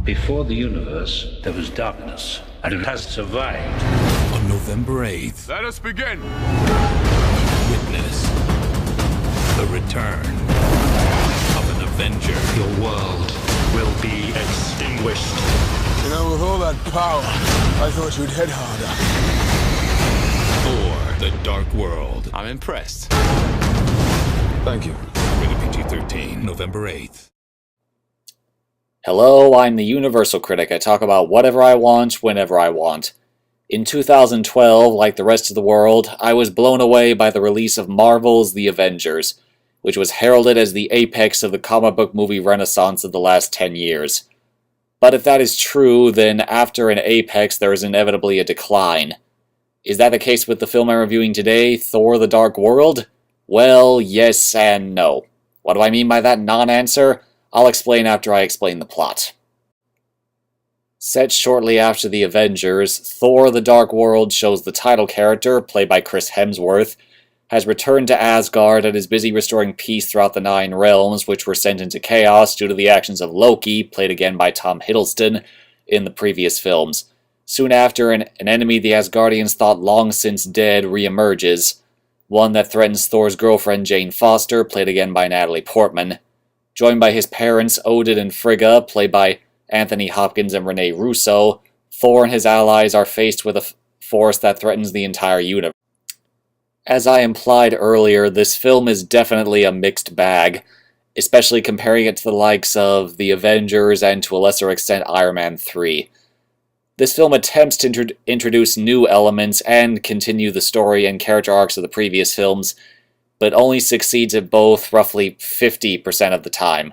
Before the universe, there was darkness, and it has survived. On November 8th, Let us begin! witness the return of an Avenger. Your world will be extinguished. You know, with all that power, I thought you'd hit harder. Thor, the Dark World. I'm impressed. Thank you. Rated PG-13, November 8th. Hello, I'm the Universal Critic. I talk about whatever I want, whenever I want. In 2012, like the rest of the world, I was blown away by the release of Marvel's The Avengers, which was heralded as the apex of the comic book movie renaissance of the last 10 years. But if that is true, then after an apex there is inevitably a decline. Is that the case with the film I'm reviewing today, Thor the Dark World? Well, yes and no. What do I mean by that non-answer? I'll explain after I explain the plot. Set shortly after the Avengers, Thor the Dark World shows the title character, played by Chris Hemsworth, has returned to Asgard and is busy restoring peace throughout the 9 realms, which were sent into chaos due to the actions of Loki, played again by Tom Hiddleston, in the previous films. Soon after, an enemy the Asgardians thought long since dead re-emerges, one that threatens Thor's girlfriend Jane Foster, played again by Natalie Portman. Joined by his parents Odin and Frigga, played by Anthony Hopkins and Rene Russo, Thor and his allies are faced with a force that threatens the entire universe. As I implied earlier, this film is definitely a mixed bag, especially comparing it to the likes of The Avengers and to a lesser extent Iron Man 3. This film attempts to introduce new elements and continue the story and character arcs of the previous films, but only succeeds at both roughly 50% of the time.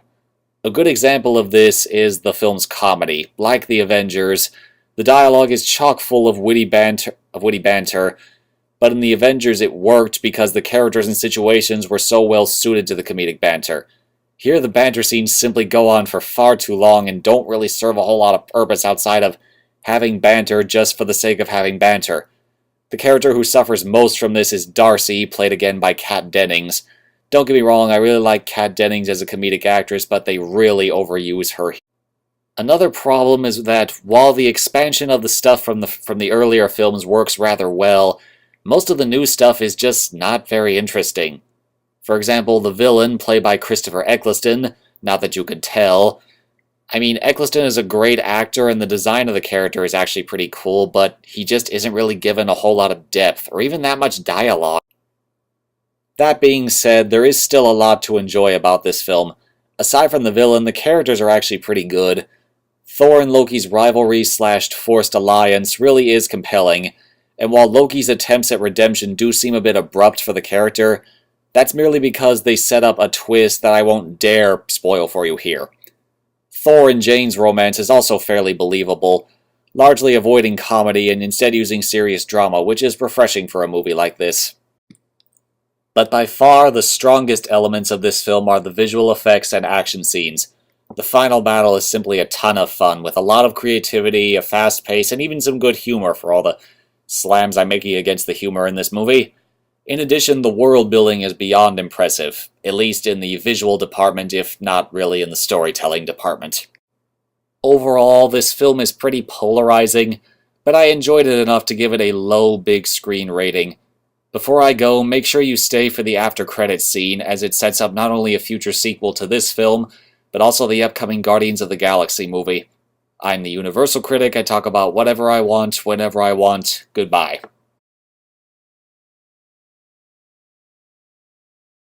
A good example of this is the film's comedy. Like The Avengers, the dialogue is chock full of witty banter, but in The Avengers it worked because the characters and situations were so well suited to the comedic banter. Here the banter scenes simply go on for far too long and don't really serve a whole lot of purpose outside of having banter just for the sake of having banter. The character who suffers most from this is Darcy, played again by Kat Dennings. Don't get me wrong, I really like Kat Dennings as a comedic actress, but they really overuse her. Another problem is that while the expansion of the stuff from the earlier films works rather well, most of the new stuff is just not very interesting. For example, the villain, played by Christopher Eccleston, not that you could tell. I mean, Eccleston is a great actor and the design of the character is actually pretty cool, but he just isn't really given a whole lot of depth, or even that much dialogue. That being said, there is still a lot to enjoy about this film. Aside from the villain, the characters are actually pretty good. Thor and Loki's rivalry/forced alliance really is compelling, and while Loki's attempts at redemption do seem a bit abrupt for the character, that's merely because they set up a twist that I won't dare spoil for you here. Thor and Jane's romance is also fairly believable, largely avoiding comedy and instead using serious drama, which is refreshing for a movie like this. But by far the strongest elements of this film are the visual effects and action scenes. The final battle is simply a ton of fun, with a lot of creativity, a fast pace, and even some good humor for all the slams I'm making against the humor in this movie. In addition, the world building is beyond impressive, at least in the visual department, if not really in the storytelling department. Overall, this film is pretty polarizing, but I enjoyed it enough to give it a low big screen rating. Before I go, make sure you stay for the after credits scene, as it sets up not only a future sequel to this film, but also the upcoming Guardians of the Galaxy movie. I'm the Universal Critic. I talk about whatever I want, whenever I want. Goodbye.